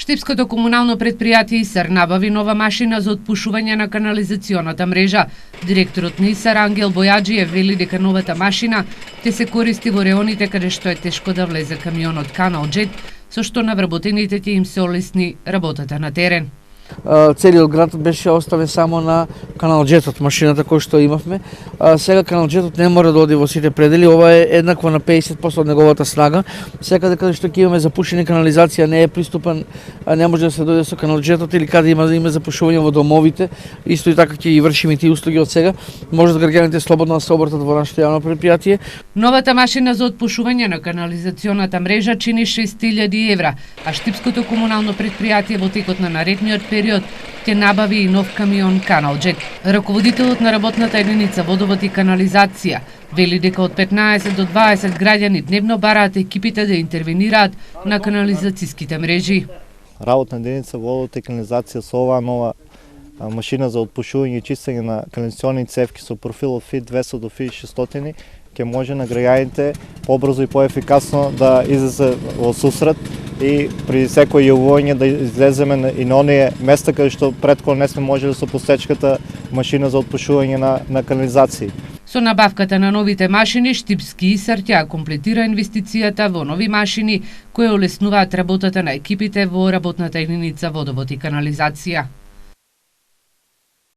Штипското комунално предпријатие Исар набави нова машина за отпушување на канализационата мрежа. Директорот на Исар Ангел Бојаджиев вели дека новата машина ќе се користи во реоните каде што е тешко да влезе камионот Каналџет, со што на вработените ќе им се олесни работата на терен. Целиот град беше оставен само на Каналџетот, машината која што имавме. Сега Каналџетот не мора да оди во сите предели, ова е еднакво на 50% од неговата снага. Секаде каде што ќе имаме запушени канализација не е приступен, не може да се дојде со Каналџетот, или каде има запушување во домовите, исто и така ќе ги вршиме тие услуги од сега. Може да граѓаните слободно да се обратат во нашето јавно предпријатие. Новата машина за отпушување на канализационата мрежа чини 6.000 евра, а Штипското комунално предпријатие во текот на наредниот период ќе набави и нов камион Каналџет. Раководителот на работната единица Водовод и канализација вели дека од 15 до 20 граѓани дневно бараат екипите да интервенираат на канализацијските мрежи. Работна единица Водовод и канализација со оваа нова машина за отпушување и чистење на канализационни цевки со профил од FIT 200 до FIT 600 ќе може на граѓаните побрзо и поефикасно да излезе во сусрет и при секој јавување да излеземе и на оние места каде што претходно не сме можеле со посечката машина за отпушување на канализации. Со набавката на новите машини, Штипски Исар ќе комплетира инвестицијата во нови машини кои олеснуваат работата на екипите во работната единица Водовод и канализација.